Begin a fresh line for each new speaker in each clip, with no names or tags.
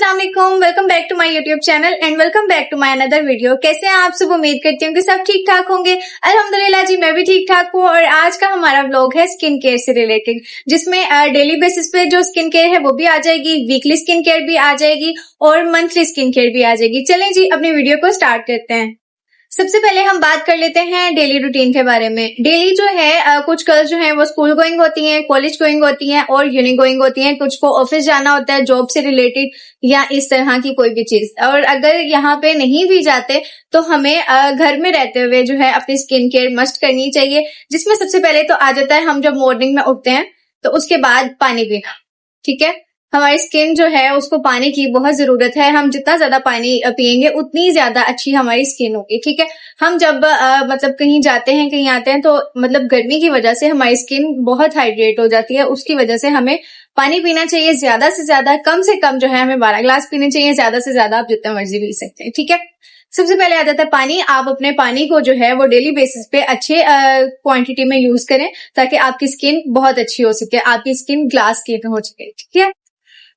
अस्सलाम वालेकुम, welcome back to my YouTube channel and welcome back to my another video. कैसे हैं आप सब? उम्मीद करती हूँ कि सब ठीक ठाक होंगे। अल्हम्दुलिल्लाह जी, मैं भी ठीक ठाक हूँ। और आज का हमारा व्लॉग है स्किन केयर से रिलेटेड, जिसमें डेली बेसिस पे जो स्किन केयर है वो भी आ जाएगी, वीकली स्किन केयर भी आ जाएगी और मंथली स्किन केयर भी आ जाएगी। चलें जी, अपनी वीडियो को स्टार्ट करते हैं। सबसे पहले हम बात कर लेते हैं डेली रूटीन के बारे में। डेली जो है कुछ गर्ल्स जो है वो स्कूल गोइंग होती हैं, कॉलेज गोइंग होती हैं और यूनि गोइंग होती हैं। कुछ को ऑफिस जाना होता है जॉब से रिलेटेड या इस तरह की कोई भी चीज। और अगर यहाँ पे नहीं भी जाते तो हमें घर में रहते हुए जो है अपनी स्किन केयर मस्ट करनी चाहिए, जिसमें सबसे पहले तो आ जाता है हम जब मॉर्निंग में उठते हैं तो उसके बाद पानी पीना। ठीक है, हमारी स्किन जो है उसको पानी की बहुत जरूरत है। हम जितना ज्यादा पानी पिएंगे उतनी ज्यादा अच्छी हमारी स्किन होगी। ठीक है, हम जब मतलब कहीं जाते हैं कहीं आते हैं तो मतलब गर्मी की वजह से हमारी स्किन बहुत हाइड्रेट हो जाती है। उसकी वजह से हमें पानी पीना चाहिए ज्यादा से ज्यादा। कम से कम जो है हमें 12 ग्लास पीने चाहिए, ज्यादा से ज्यादा आप जितना मर्जी पी सकते हैं। ठीक है, सबसे पहले आ जाता है पानी। आप अपने पानी को जो है वो डेली बेसिस पे अच्छे क्वांटिटी में यूज करें ताकि आपकी स्किन बहुत अच्छी हो सके, आपकी स्किन ग्लास स्किन हो सके। ठीक है,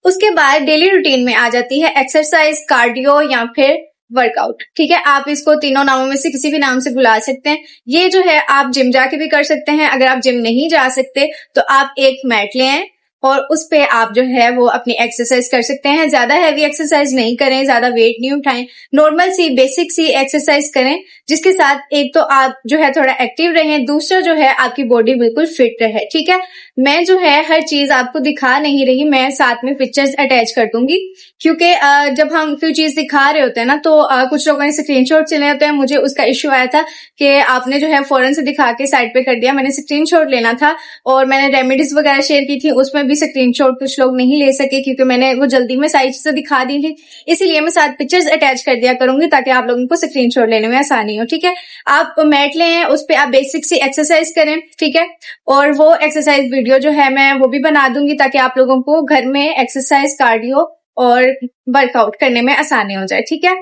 उसके बाद डेली रूटीन में आ जाती है एक्सरसाइज, कार्डियो या फिर वर्कआउट। ठीक है, आप इसको तीनों नामों में से किसी भी नाम से बुला सकते हैं। ये जो है आप जिम जाके भी कर सकते हैं। अगर आप जिम नहीं जा सकते तो आप एक मैट ले आएं और उस पे आप जो है वो अपनी एक्सरसाइज कर सकते हैं। ज्यादा हैवी एक्सरसाइज नहीं करें, ज्यादा वेट नहीं उठाएं, नॉर्मल सी बेसिक सी एक्सरसाइज करें, जिसके साथ एक तो आप जो है थोड़ा एक्टिव रहें, दूसरा जो है आपकी बॉडी बिल्कुल फिट रहे। ठीक है, मैं जो है हर चीज आपको दिखा नहीं रही, मैं साथ में पिक्चर्स अटैच कर दूंगी, क्योंकि जब हम कोई चीज दिखा रहे होते हैं ना तो कुछ लोगों ने स्क्रीनशॉट चले होते हैं। मुझे उसका इश्यू आया था कि आपने जो है फौरन से दिखा के साइड पे कर दिया। मैंने स्क्रीनशॉट लेना था और मैंने रेमेडीज वगैरह शेयर की थी, उसमें भी स्क्रीनशॉट कुछ लोग नहीं ले सके क्योंकि मैंने वो जल्दी में सारी चीजें दिखा दी थी। इसीलिए मैं साथ पिक्चर्स अटैच कर दिया करूंगी ताकि आप लोगों को स्क्रीनशॉट लेने में आसानी हो। ठीक है, आप मैट लें, उस पर आप बेसिक सी एक्सरसाइज करें। ठीक है, और वो एक्सरसाइज वीडियो जो है मैं वो भी बना दूंगी ताकि आप लोगों को घर में एक्सरसाइज, कार्डियो और वर्कआउट करने में आसानी हो जाए। ठीक है,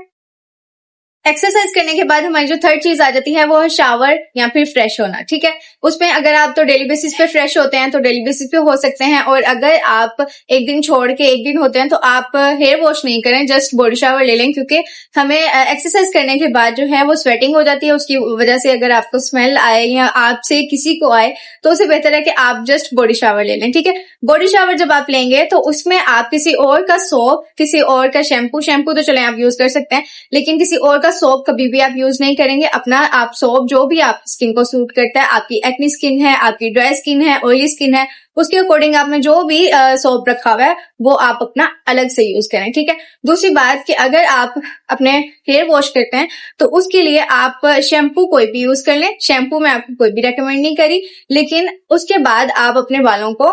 एक्सरसाइज करने के बाद हमारी जो थर्ड चीज आ जाती है वो है शावर या फिर फ्रेश होना। ठीक है, उसमें अगर आप तो डेली बेसिस पे फ्रेश होते हैं तो डेली बेसिस पे हो सकते हैं, और अगर आप एक दिन छोड़ के एक दिन होते हैं तो आप हेयर वॉश नहीं करें, जस्ट बॉडी शावर ले लें, क्योंकि हमें एक्सरसाइज करने के बाद जो है वो स्वेटिंग हो जाती है। उसकी वजह से अगर आपको स्मेल आए या आपसे किसी को आए तो उससे बेहतर है कि आप जस्ट बॉडी शावर ले लें। ठीक है, बॉडी शावर जब आप लेंगे तो उसमें आप किसी और का सोप, किसी और का शैम्पू तो चले आप यूज कर सकते हैं, लेकिन किसी और का सोप कभी भी आप यूज नहीं करेंगे। अपना आप सोप जो भी आप स्किन को सूट करता है, आपकी एक्नी स्किन है, आपकी ड्राई स्किन है, ऑयली स्किन है, उसके अकॉर्डिंग आपने जो भी सोप रखा हुआ है वो आप अपना अलग से यूज करें। ठीक है, दूसरी बात कि अगर आप अपने हेयर वॉश करते हैं तो उसके लिए आप शैम्पू कोई भी यूज कर लें। शैम्पू में आपको कोई भी रेकमेंड नहीं करी, लेकिन उसके बाद आप अपने बालों को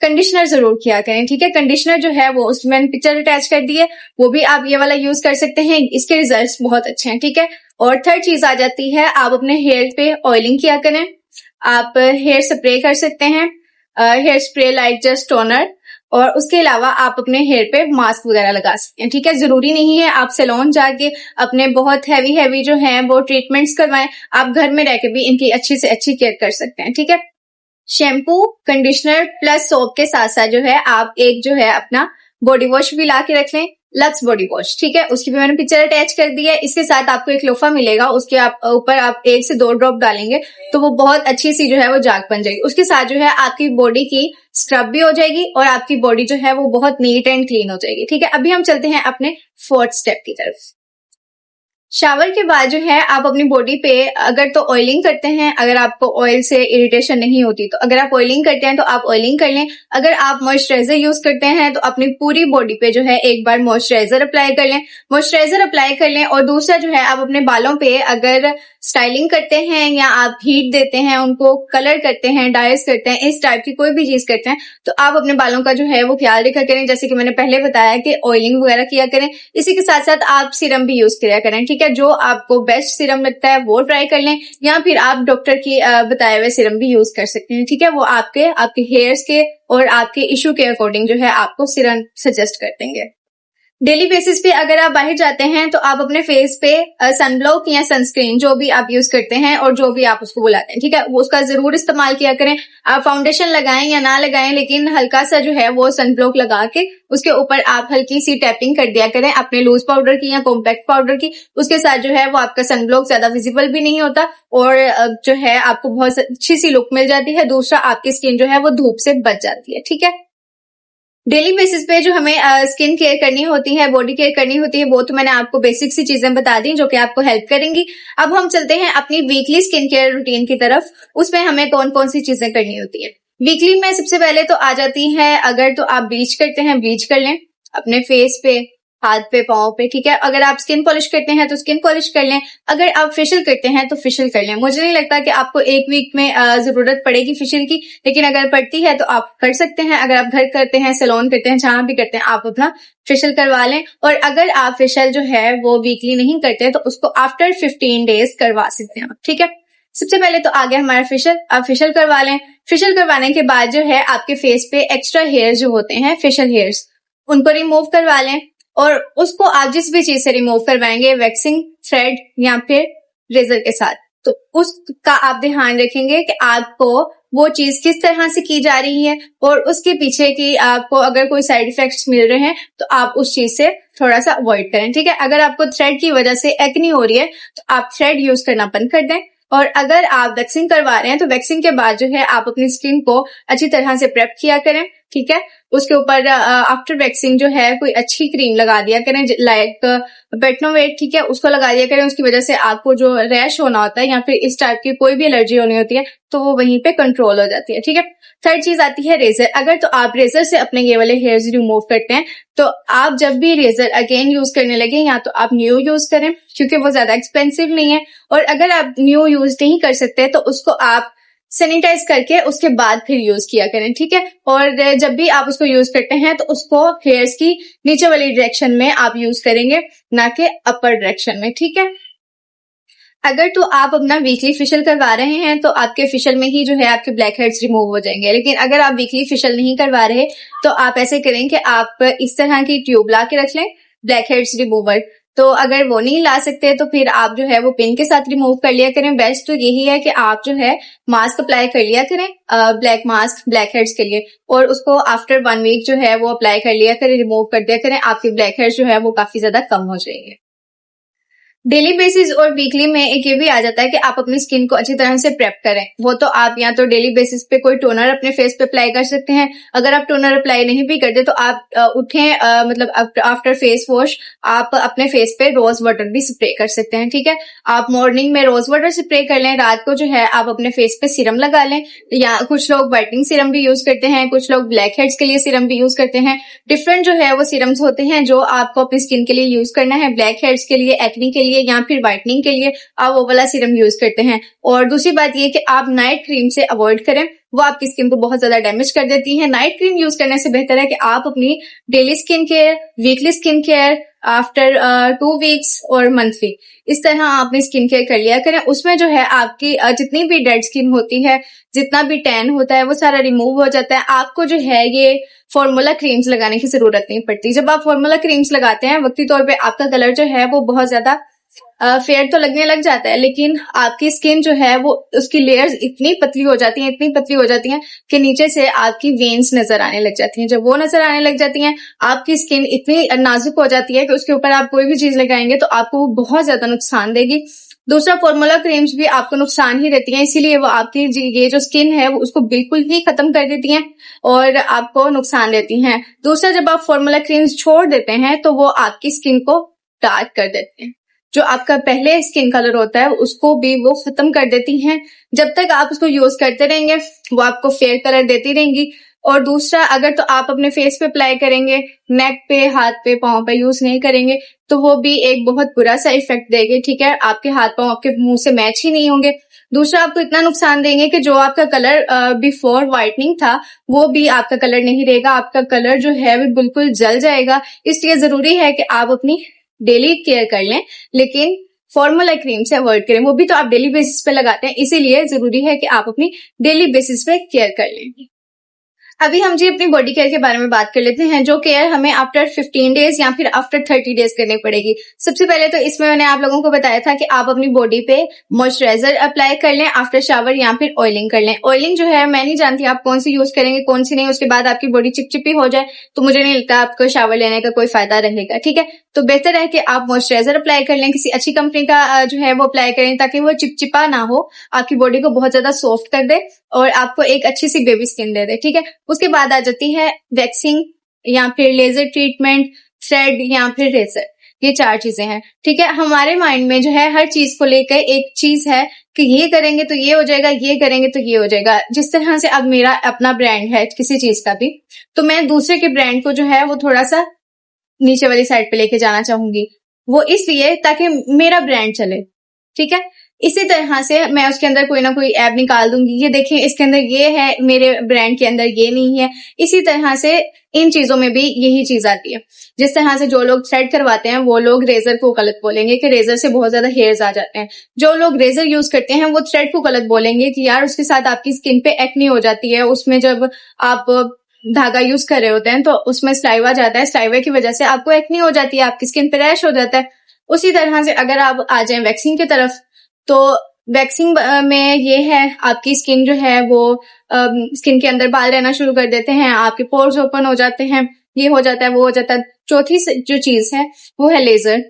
कंडीशनर जरूर किया करें। ठीक है, कंडीशनर जो है वो उसमें मैंने पिक्चर अटैच कर दी है, वो भी आप ये वाला यूज कर सकते हैं, इसके रिजल्ट्स बहुत अच्छे हैं। ठीक है, और थर्ड चीज आ जाती है आप अपने हेयर पे ऑयलिंग किया करें। आप हेयर स्प्रे कर सकते हैं, hair spray like just toner, और उसके अलावा आप अपने हेयर पे मास्क वगैरह लगा सकते हैं। ठीक है, जरूरी नहीं है आप सैलून जाके अपने बहुत हैवी जो है वो ट्रीटमेंट्स करवाएं, आप घर में रह के भी इनकी अच्छी से अच्छी केयर कर सकते हैं। ठीक है, शैम्पू, कंडीशनर प्लस सोप के साथ साथ जो है आप एक जो है अपना बॉडी वॉश भी ला के रख लें, लक्स बॉडी वॉश। ठीक है, उसकी भी मैंने पिक्चर अटैच कर दी है। इसके साथ आपको एक लोफा मिलेगा, उसके ऊपर आप 1 से 2 ड्रॉप डालेंगे तो वो बहुत अच्छी सी जो है वो जाग बन जाएगी। उसके साथ जो है आपकी बॉडी की स्क्रब भी हो जाएगी और आपकी बॉडी जो है वो बहुत नीट एंड क्लीन हो जाएगी। ठीक है, अभी हम चलते हैं अपने 4th स्टेप की तरफ। शावर के बाद जो है आप अपनी बॉडी पे अगर तो ऑयलिंग करते हैं, अगर आपको ऑयल से इरिटेशन नहीं होती तो अगर आप ऑयलिंग करते हैं तो आप ऑयलिंग कर लें। अगर आप मॉइस्चराइजर यूज करते हैं तो अपनी पूरी बॉडी पे जो है एक बार मॉइस्चराइजर अप्लाई कर लें, मॉइस्चराइजर अप्लाई कर लें। और दूसरा जो है आप अपने बालों पे अगर स्टाइलिंग करते हैं या आप हीट देते हैं, उनको कलर करते हैं, डाइज करते हैं, इस टाइप की कोई भी चीज करते हैं तो आप अपने बालों का जो है वो ख्याल रखा करें, जैसे कि मैंने पहले बताया कि ऑयलिंग वगैरह किया करें। इसी के साथ साथ आप सीरम भी यूज किया करें। ठीक है, जो आपको बेस्ट सीरम लगता है वो ट्राई कर लें, या फिर आप डॉक्टर की बताए हुए सीरम भी यूज कर सकते हैं। ठीक है, वो आपके हेयर्स के और आपके इशू के अकॉर्डिंग जो है आपको सीरम सजेस्ट कर देंगे। डेली बेसिस पे अगर आप बाहर जाते हैं तो आप अपने फेस पे सनब्लॉक या सनस्क्रीन जो भी आप यूज करते हैं और जो भी आप उसको बुलाते हैं, ठीक है, वो उसका जरूर इस्तेमाल किया करें। आप फाउंडेशन लगाएं या ना लगाएं, लेकिन हल्का सा जो है वो सनब्लॉक लगा के उसके ऊपर आप हल्की सी टैपिंग कर दिया करें अपने लूज पाउडर की या कॉम्पैक्ट पाउडर की। उसके साथ जो है वो आपका सनब्लॉक ज्यादा विजिबल भी नहीं होता और जो है आपको बहुत अच्छी सी लुक मिल जाती है। दूसरा, आपकी स्किन जो है वो धूप से बच जाती है, ठीक है। डेली बेसिस पे जो हमें स्किन केयर करनी होती है, बॉडी केयर करनी होती है, वो तो मैंने आपको बेसिक सी चीजें बता दी जो कि आपको हेल्प करेंगी। अब हम चलते हैं अपनी वीकली स्किन केयर रूटीन की तरफ। उसमें हमें कौन कौन सी चीजें करनी होती है। वीकली में सबसे पहले तो आ जाती है, अगर तो आप ब्लीच करते हैं ब्लीच कर लें अपने फेस पे, हाथ पे, पाँव पे, ठीक है। अगर आप स्किन पॉलिश करते हैं तो स्किन पॉलिश कर लें। अगर आप फेशियल करते हैं तो फेशियल कर लें। मुझे नहीं लगता कि आपको एक वीक में जरूरत पड़ेगी फेशियल की, लेकिन अगर पड़ती है तो आप कर सकते हैं। अगर आप घर करते हैं, सैलून करते हैं, जहां भी करते हैं, आप अपना फेशियल करवा लें। और अगर आप फेशियल जो है वो वीकली नहीं करते तो उसको आफ्टर 15 डेज करवा सकते हैं, ठीक है। सबसे पहले तो आ गया हमारा फेशियल, आप फेशियल करवा लें। फेशियल करवाने के बाद जो है आपके फेस पे एक्स्ट्रा हेयर जो होते हैं, फेशियल हेयर्स, उनको रिमूव करवा लें। और उसको आप जिस भी चीज से रिमूव करवाएंगे, वैक्सिंग, थ्रेड या फिर रेजर के साथ, तो उसका आप ध्यान रखेंगे कि आपको वो चीज किस तरह से की जा रही है और उसके पीछे की आपको अगर कोई साइड इफेक्ट्स मिल रहे हैं तो आप उस चीज से थोड़ा सा अवॉइड करें, ठीक है। अगर आपको थ्रेड की वजह से एक्ने हो रही है तो आप थ्रेड यूज करना बंद कर दें। और अगर आप वैक्सिंग करवा रहे हैं तो वैक्सिंग के बाद जो है आप अपनी स्किन को अच्छी तरह से प्रेप किया करें, ठीक है। उसके ऊपर आफ्टर वैक्सिंग जो है कोई अच्छी क्रीम लगा दिया करें, लाइक बेटनोवेट, ठीक है, उसको लगा दिया करें। उसकी वजह से आपको जो रैश होना होता है या फिर इस टाइप की कोई भी एलर्जी होनी होती है तो वो वहीं पे कंट्रोल हो जाती है, ठीक है। थर्ड चीज आती है रेजर। अगर तो आप रेजर से अपने ये वाले हेयर्स रिमूव करते हैं तो आप जब भी रेजर अगेन यूज करने लगे या तो आप न्यू यूज करें, क्योंकि वो ज्यादा एक्सपेंसिव नहीं है। और अगर आप न्यू यूज नहीं कर सकते तो उसको आप सैनिटाइज करके उसके बाद फिर यूज किया करें, ठीक है। और जब भी आप उसको यूज करते हैं तो उसको हेयर्स की नीचे वाली डायरेक्शन में आप यूज करेंगे, ना कि अपर डायरेक्शन में, ठीक है। अगर तो आप अपना वीकली फेशियल करवा रहे हैं तो आपके फेशियल में ही जो है आपके ब्लैक हेड्स रिमूव हो जाएंगे। लेकिन अगर आप वीकली फेशियल नहीं करवा रहे तो आप ऐसे करें कि आप इस तरह की ट्यूब ला के रख लें, ब्लैक हेड्स रिमूवर। तो अगर वो नहीं ला सकते तो फिर आप जो है वो पिन के साथ रिमूव कर लिया करें। बेस्ट तो यही है कि आप जो है मास्क अप्लाई कर लिया करें, ब्लैक मास्क ब्लैक हेड्स के लिए, और उसको आफ्टर 1 वीक जो है वो अप्लाई कर लिया करें, रिमूव कर दिया करें। आपके ब्लैक हेड्स जो है वो काफी ज्यादा कम हो जाएंगे। डेली बेसिस और वीकली में एक ये भी आ जाता है कि आप अपनी स्किन को अच्छी तरह से प्रेप करें। वो तो आप या तो डेली बेसिस पे कोई टोनर अपने फेस पे अप्लाई कर सकते हैं। अगर आप टोनर अप्लाई नहीं भी करते तो आप उठें मतलब आफ्टर फेस वॉश आप अपने फेस पे रोज वाटर भी स्प्रे कर सकते हैं, ठीक है। आप मॉर्निंग में रोज वाटर स्प्रे कर लें, रात को जो है आप अपने फेस पे सीरम लगा लें। या कुछ लोग व्हाइटनिंग सीरम भी यूज करते हैं, कुछ लोग ब्लैक हेड्स के लिए सीरम भी यूज करते हैं। डिफरेंट जो है वो सीरम्स होते हैं जो आपको अपनी स्किन के लिए यूज करना है। ब्लैक हेड्स के लिए, एक्ने के लिए या फिर व्हाइटनिंग के लिए आप वो वाला सीरम यूज करते हैं। और दूसरी बात ये कि आप नाइट क्रीम से अवॉइड करें, वो आपकी स्किन को बहुत ज्यादा डैमेज कर देती है। नाइट क्रीम यूज करने से बेहतर है कि आप अपनी daily skin care, weekly skin care, after 2 weeks और मंथली, इस तरह आप अपनी स्किन केयर कर लिया करें। उसमें जो है आपकी जितनी भी डेड स्किन होती है, जितना भी टैन होता है, वो सारा रिमूव हो जाता है। आपको जो है ये फॉर्मूला क्रीम्स लगाने की जरूरत नहीं पड़ती। जब आप फॉर्मूला क्रीम्स लगाते हैं वक्ती तौर पे आपका कलर जो है वो बहुत ज्यादा फेयर तो लगने लग जाता है, लेकिन आपकी स्किन जो है वो उसकी लेयर्स इतनी पतली हो जाती हैं, इतनी पतली हो जाती हैं कि नीचे से आपकी वेन्स नजर आने लग जाती हैं। जब वो नजर आने लग जाती हैं, आपकी स्किन इतनी नाजुक हो जाती है कि उसके ऊपर आप कोई भी चीज लगाएंगे तो आपको वो बहुत ज्यादा नुकसान देगी। दूसरा, फॉर्मूला क्रीम्स भी आपको नुकसान ही देती हैं, इसीलिए वो आपकी ये जो स्किन है वो उसको बिल्कुल ही खत्म कर देती हैं और आपको नुकसान देती हैं। दूसरा, जब आप फॉर्मूला क्रीम्स छोड़ देते हैं तो वो आपकी स्किन को डार्क कर देते हैं। जो आपका पहले स्किन कलर होता है उसको भी वो खत्म कर देती हैं। जब तक आप उसको यूज करते रहेंगे वो आपको फेयर कलर देती रहेंगी। और दूसरा, अगर तो आप अपने फेस पे अप्लाई करेंगे, नेक पे, हाथ पे, पाँव पे यूज नहीं करेंगे तो वो भी एक बहुत बुरा सा इफेक्ट देंगे, ठीक है। आपके हाथ पाँव आपके मुंह से मैच ही नहीं होंगे। दूसरा, आपको इतना नुकसान देंगे कि जो आपका कलर बिफोर व्हाइटनिंग था वो भी आपका कलर नहीं रहेगा, आपका कलर जो है वो बिल्कुल जल जाएगा। इसलिए जरूरी है कि आप अपनी डेली केयर कर लें, लेकिन फॉर्मूला क्रीम से अवॉइड करें। वो भी तो आप डेली बेसिस पे लगाते हैं, इसीलिए जरूरी है कि आप अपनी डेली बेसिस पे केयर कर लें। अभी हम जी अपनी बॉडी केयर के बारे में बात कर लेते हैं, जो केयर हमें आफ्टर 15 डेज या फिर आफ्टर 30 डेज करनी पड़ेगी। सबसे पहले तो इसमें मैंने आप लोगों को बताया था कि आप अपनी बॉडी पे मॉइस्चराइजर अप्लाई कर लें आफ्टर शावर या फिर ऑयलिंग कर लें। ऑयलिंग जो है मैं नहीं जानती आप कौन सी यूज करेंगे कौन सी नहीं, उसके बाद आपकी बॉडी चिपचिपी हो जाए तो मुझे नहीं लगता आपको शावर लेने का कोई फायदा रहेगा। ठीक है, तो बेहतर है कि आप मॉइस्चराइजर अप्लाई कर लें, किसी अच्छी कंपनी का जो है वो अप्लाई करें ताकि वो चिपचिपा ना हो, आपकी बॉडी को बहुत ज्यादा सॉफ्ट कर दे और आपको एक अच्छी सी बेबी स्किन दे दे। ठीक है, उसके बाद आ जाती है वैक्सिंग या फिर लेजर ट्रीटमेंट, थ्रेड या फिर रेजर। ये 4 चीजें हैं। ठीक है, हमारे माइंड में जो है हर चीज को लेकर एक चीज है कि ये करेंगे तो ये हो जाएगा, ये करेंगे तो ये हो जाएगा। जिस तरह से अब मेरा अपना ब्रांड है किसी चीज का भी, तो मैं दूसरे के ब्रांड को जो है वो थोड़ा सा नीचे वाली साइड पे लेके जाना चाहूंगी, वो इसलिए ताकि मेरा ब्रांड चले। ठीक है, इसी तरह से मैं उसके अंदर कोई ना कोई ऐप निकाल दूंगी, ये देखें इसके अंदर ये है, मेरे ब्रांड के अंदर ये नहीं है। इसी तरह से इन चीजों में भी यही चीज आती है। जिस तरह से जो लोग थ्रेड करवाते हैं वो लोग रेजर को गलत बोलेंगे कि रेजर से बहुत ज्यादा हेयर्स आ जाते हैं। जो लोग रेजर यूज करते हैं वो थ्रेड को गलत बोलेंगे कि यार उसके साथ आपकी स्किन पे एक्ने हो जाती है, उसमें जब आप धागा यूज कर रहे होते हैं तो उसमें स्लाइवा जाता है, स्लाइवा की वजह से आपको एक्ने हो जाती है, आपकी स्किन पे रैश हो जाता है। उसी तरह से अगर आप आ जाए वैक्सिंग की तरफ, तो वैक्सिंग में ये है आपकी स्किन जो है वो स्किन के अंदर बाल रहना शुरू कर देते हैं, आपके पोर्स ओपन हो जाते हैं, ये हो जाता है वो हो जाता है। चौथी जो चीज है वो है लेजर।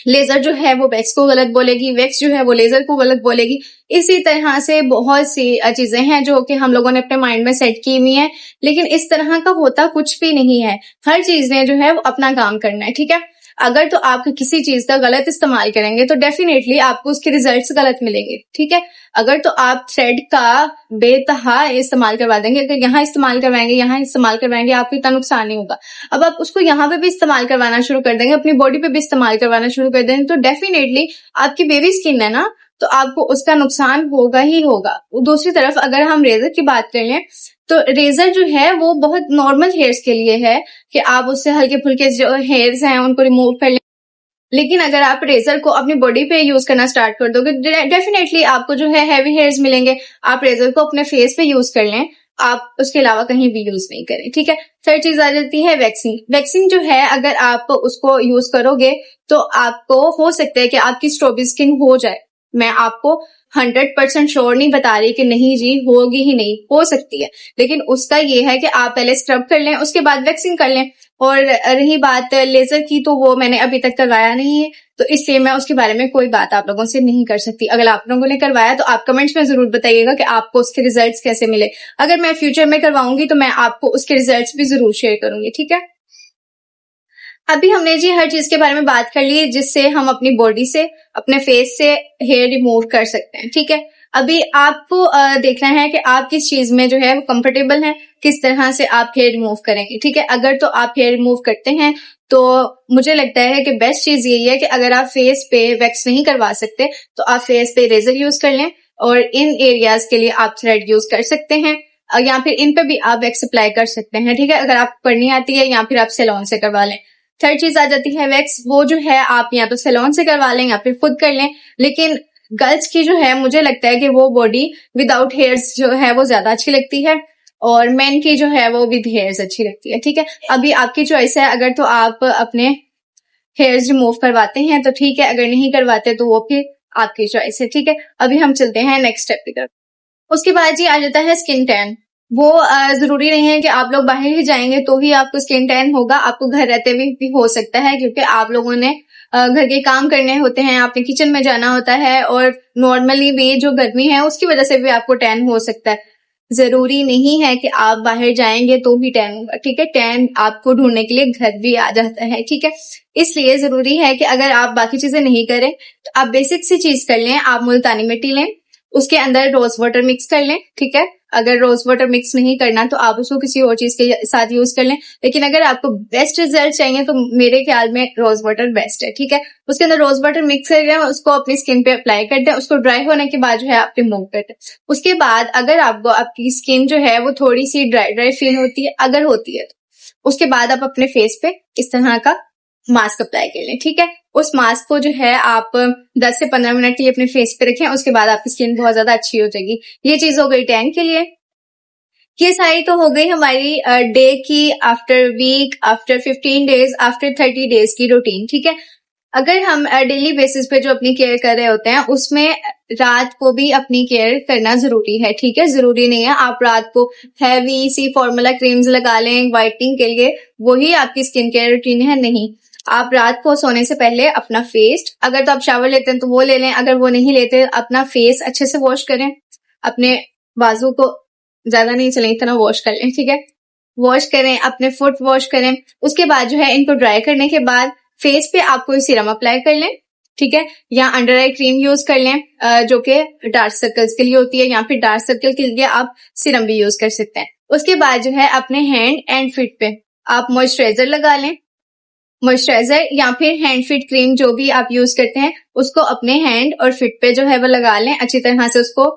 लेजर जो है वो वैक्स को गलत बोलेगी, वैक्स जो है वो लेजर को गलत बोलेगी। इसी तरह से बहुत सी चीजें हैं जो कि हम लोगों ने अपने माइंड में सेट की हुई हैं, लेकिन इस तरह का होता कुछ भी नहीं है। हर चीज ने जो है वो अपना काम करना है। ठीक है, अगर तो आप किसी चीज का गलत इस्तेमाल करेंगे तो डेफिनेटली आपको उसके रिजल्ट्स गलत मिलेंगे। ठीक है, अगर तो आप थ्रेड का बेतहा इस्तेमाल करवा देंगे, अगर यहाँ इस्तेमाल करवाएंगे यहाँ इस्तेमाल करवाएंगे, आपको इतना नुकसान नहीं होगा। अब आप उसको यहाँ पे भी इस्तेमाल करवाना शुरू कर देंगे, अपनी बॉडी पे भी इस्तेमाल करवाना शुरू कर देंगे, तो डेफिनेटली आपकी बेबी स्किन है ना, तो आपको उसका नुकसान होगा ही होगा। दूसरी तरफ अगर हम रेजर की बात कर लें तो रेजर जो है वो बहुत नॉर्मल हेयर्स के लिए है कि आप उससे हल्के फुल्के जो हेयर्स हैं उनको रिमूव कर लें। लेकिन अगर आप रेजर को अपनी बॉडी पे यूज करना स्टार्ट कर दोगे डेफिनेटली आपको जो है हैवी हेयर्स मिलेंगे। आप रेजर को अपने फेस पे यूज कर लें, आप उसके अलावा कहीं भी यूज नहीं करें। ठीक है, थर्ड चीज आ जाती है वैक्सिंग। वैक्सिंग जो है अगर आप उसको यूज करोगे तो आपको हो सकता है कि आपकी स्ट्रॉबेरी स्किन हो जाए। मैं आपको 100% श्योर नहीं बता रही कि नहीं जी होगी ही नहीं, हो सकती है, लेकिन उसका ये है कि आप पहले स्क्रब कर लें उसके बाद वैक्सिंग कर लें। और रही बात लेजर की, तो वो मैंने अभी तक करवाया नहीं है, तो इसलिए मैं उसके बारे में कोई बात आप लोगों से नहीं कर सकती। अगर आप लोगों ने करवाया तो आप कमेंट्स में जरूर बताइएगा कि आपको उसके रिजल्ट्स कैसे मिले। अगर मैं फ्यूचर में करवाऊंगी तो मैं आपको उसके रिजल्ट्स भी जरूर शेयर करूंगी। ठीक है, अभी हमने जी हर चीज के बारे में बात कर ली जिससे हम अपनी बॉडी से अपने फेस से हेयर रिमूव कर सकते हैं। ठीक है, अभी आपको देखना है कि आप किस चीज में जो है वो कंफर्टेबल हैं, किस तरह से आप हेयर रिमूव करेंगे। ठीक है, अगर तो आप हेयर रिमूव करते हैं तो मुझे लगता है कि बेस्ट चीज यही है कि अगर आप फेस पे वैक्स नहीं करवा सकते तो आप फेस पे रेजर यूज कर लें और इन एरियाज के लिए आप थ्रेड यूज कर सकते हैं, या फिर इन पे भी आप वैक्स अप्लाई कर सकते हैं। ठीक है, अगर आपको करनी आती है या फिर आप सैलून से करवा लें। थर्ड चीज आ जाती है वैक्स, वो जो है आप या तो सैलून से करवा लें या फिर खुद कर लें। लेकिन गर्ल्स की जो है मुझे लगता है कि वो बॉडी विदाउट हेयर्स जो है वो ज्यादा अच्छी लगती है और मेन की जो है वो विद हेयर्स अच्छी लगती है। ठीक है, अभी आपकी चॉइस है, अगर तो आप अपने हेयर्स रिमूव करवाते हैं तो ठीक है, अगर नहीं करवाते तो वो फिर आपकी चॉइस है। ठीक है, अभी हम चलते हैं नेक्स्ट स्टेप की तरफ। उसके बाद जी आ जाता है स्किन टैन। वो जरूरी नहीं है कि आप लोग बाहर ही जाएंगे तो ही आपको स्किन टैन होगा, आपको घर रहते हुए भी हो सकता है, क्योंकि आप लोगों ने घर के काम करने होते हैं, आपने किचन में जाना होता है और नॉर्मली भी जो गर्मी है उसकी वजह से भी आपको टैन हो सकता है। जरूरी नहीं है कि आप बाहर जाएंगे तो भी टैन होगा। ठीक है, टैन आपको ढूंढने के लिए घर भी आ जाता है। ठीक है, इसलिए जरूरी है कि अगर आप बाकी चीजें नहीं करें तो आप बेसिक सी चीज कर लें, आप मुल्तानी मिट्टी लें, उसके अंदर रोज वाटर मिक्स कर लें। ठीक है, अगर रोज वाटर मिक्स नहीं करना तो आप उसको किसी और चीज के साथ यूज कर लें, लेकिन अगर आपको बेस्ट रिजल्ट चाहिए तो मेरे ख्याल में रोज वाटर बेस्ट है। ठीक है, उसके अंदर रोज वाटर मिक्स कर लें, उसको अपनी स्किन पे अप्लाई कर दें, उसको ड्राई होने के बाद जो है आप रिमूव कर दें। उसके बाद अगर आपको आपकी स्किन जो है वो थोड़ी सी ड्राई ड्राई फील होती है, अगर होती है तो उसके बाद आप अपने फेस पे इस तरह का मास्क अप्लाई कर लें। ठीक है, उस मास्क को जो है आप 10 से 15 मिनट के लिए अपने फेस पे रखें, उसके बाद आपकी स्किन बहुत ज्यादा अच्छी हो जाएगी। ये चीज हो गई टैन के लिए। ये सारी तो हो गई हमारी डे की, after week, after 15 days, after 30 days की रूटीन, ठीक है। अगर हम डेली बेसिस पे जो अपनी केयर कर रहे होते हैं उसमें रात को भी अपनी केयर करना जरूरी है, ठीक है। जरूरी नहीं है आप रात को हैवी सी फॉर्मूला क्रीम्स लगा लें वाइटनिंग के लिए, वही आपकी स्किन केयर रूटीन है, नहीं। आप रात को सोने से पहले अपना फेस, अगर तो आप शावर लेते हैं तो वो ले लें, अगर वो नहीं लेते अपना फेस अच्छे से वॉश करें, अपने बाजू को ज्यादा नहीं चले इतना वॉश कर लें, ठीक है। वॉश करें, अपने फुट वॉश करें, उसके बाद जो है इनको ड्राई करने के बाद फेस पे आप कोई सीरम अप्लाई कर लें, ठीक है, या अंडर आई क्रीम यूज कर लें जो कि डार्क सर्कल्स के लिए होती है, या फिर डार्क सर्कल के लिए आप सीरम भी यूज कर सकते हैं। उसके बाद जो है अपने हैंड एंड फिट पे आप मॉइस्चराइजर लगा लें, मॉइस्चराइजर या फिर हैंड फिट क्रीम जो भी आप यूज करते हैं उसको अपने हैंड और फिट पे जो है वो लगा लें अच्छी तरह से उसको,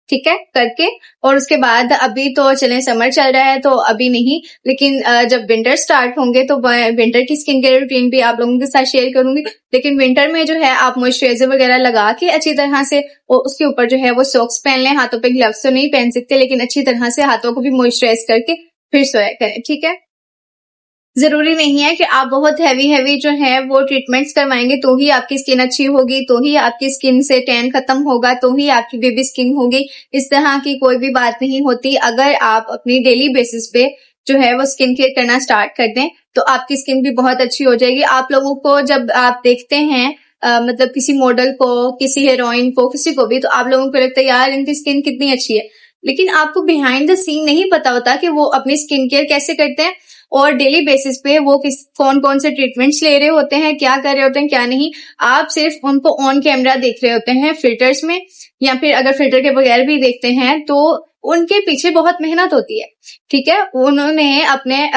ठीक है, करके। और उसके बाद अभी तो चलें समर चल रहा है तो अभी नहीं, लेकिन जब विंटर स्टार्ट होंगे तो विंटर की स्किन केयर रूटीन भी आप लोगों के साथ शेयर करूंगी। लेकिन विंटर में जो है आप मॉइस्चराइजर वगैरह लगा के अच्छी तरह से, और उसके ऊपर जो है वो सॉक्स पहन लें, हाथों पे ग्लव्स तो नहीं पहन सकते लेकिन अच्छी तरह से हाथों को भी मॉइस्चराइज करके फिर सोया करें, ठीक है। जरूरी नहीं है कि आप बहुत हैवी जो है वो ट्रीटमेंट्स करवाएंगे तो ही आपकी स्किन अच्छी होगी, तो ही आपकी स्किन से टैन खत्म होगा, तो ही आपकी बेबी स्किन होगी। इस तरह की कोई भी बात नहीं होती। अगर आप अपनी डेली बेसिस पे जो है वो स्किन केयर करना स्टार्ट कर दें तो आपकी स्किन भी बहुत अच्छी हो जाएगी। आप लोगों को जब आप देखते हैं मतलब किसी मॉडल को, किसी हीरोइन को, किसी को भी, तो आप लोगों को लगता है यार इनकी स्किन कितनी अच्छी है, लेकिन आपको बिहाइंड द सीन नहीं पता होता कि वो अपनी स्किन केयर कैसे करते हैं और डेली बेसिस पे वो कौन कौन से ट्रीटमेंट्स ले रहे होते हैं, क्या कर रहे होते हैं, क्या नहीं। आप सिर्फ उनको ऑन कैमरा देख रहे होते हैं फिल्टर्स में, या फिर अगर फिल्टर के बगैर भी देखते हैं तो उनके पीछे बहुत मेहनत होती है, ठीक है। उन्होंने अपने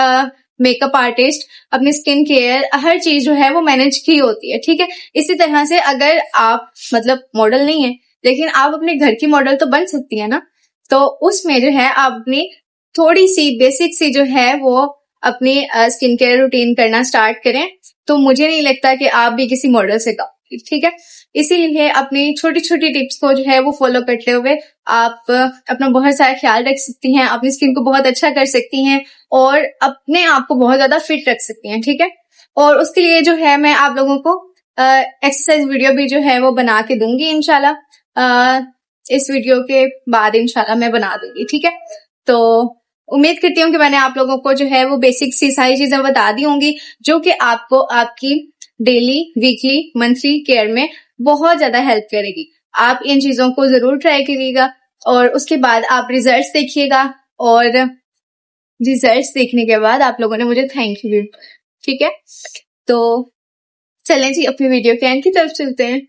मेकअप आर्टिस्ट, अपनी स्किन केयर, हर चीज जो है वो मैनेज की होती है, ठीक है। इसी तरह से अगर आप मतलब मॉडल नहीं है लेकिन आप अपने घर की मॉडल तो बन सकती है ना, तो उसमें जो है आप अपनी थोड़ी सी बेसिक सी जो है वो अपनी स्किन केयर रूटीन करना स्टार्ट करें, तो मुझे नहीं लगता कि आप भी किसी मॉडल से कम, ठीक है। इसीलिए अपनी छोटी छोटी टिप्स को जो है वो फॉलो करते हुए आप अपना बहुत सारा ख्याल रख सकती हैं, अपनी स्किन को बहुत अच्छा कर सकती हैं और अपने आप को बहुत ज्यादा फिट रख सकती हैं, ठीक है। और उसके लिए जो है मैं आप लोगों को एक्सरसाइज वीडियो भी जो है वो बना के दूंगी इंशाल्लाह। इस वीडियो के बाद इंशाल्लाह मैं बना दूंगी, ठीक है। तो उम्मीद करती हूँ कि मैंने आप लोगों को जो है वो बेसिक सी सारी चीजें बता दी होंगी जो कि आपको आपकी डेली, वीकली, मंथली केयर में बहुत ज्यादा हेल्प करेगी। आप इन चीजों को जरूर ट्राई करिएगा और उसके बाद आप रिजल्ट्स देखिएगा, और रिजल्ट्स देखने के बाद आप लोगों ने मुझे थैंक यू, ठीक है। तो चलें जी अपनी वीडियो के एंड की तरफ चलते हैं।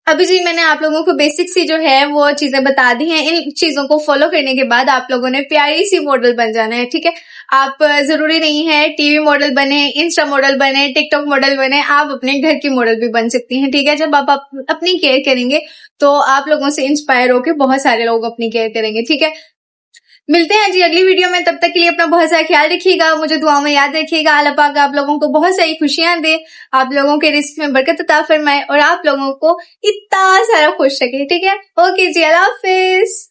अभी जी मैंने आप लोगों को बेसिक सी जो है वो चीजें बता दी हैं। इन चीजों को फॉलो करने के बाद आप लोगों ने प्यारी सी मॉडल बन जाना है, ठीक है। आप जरूरी नहीं है टीवी मॉडल बने, इंस्टा मॉडल बने, टिकटॉक मॉडल बने, आप अपने घर की मॉडल भी बन सकती हैं, ठीक है। जब आप अपनी केयर करेंगे तो आप लोगों से इंस्पायर होकर बहुत सारे लोग अपनी केयर करेंगे, ठीक है। मिलते हैं जी अगली वीडियो में, तब तक के लिए अपना बहुत सारा ख्याल रखिएगा, मुझे दुआ में याद रखिएगा। अल्लाह पाक आप लोगों को बहुत सारी खुशियां दे, आप लोगों के रिस्क में बरकत अता फरमाए और आप लोगों को इतना सारा खुश रखे, ठीक है। ओके जी, अल्लाह हाफिज।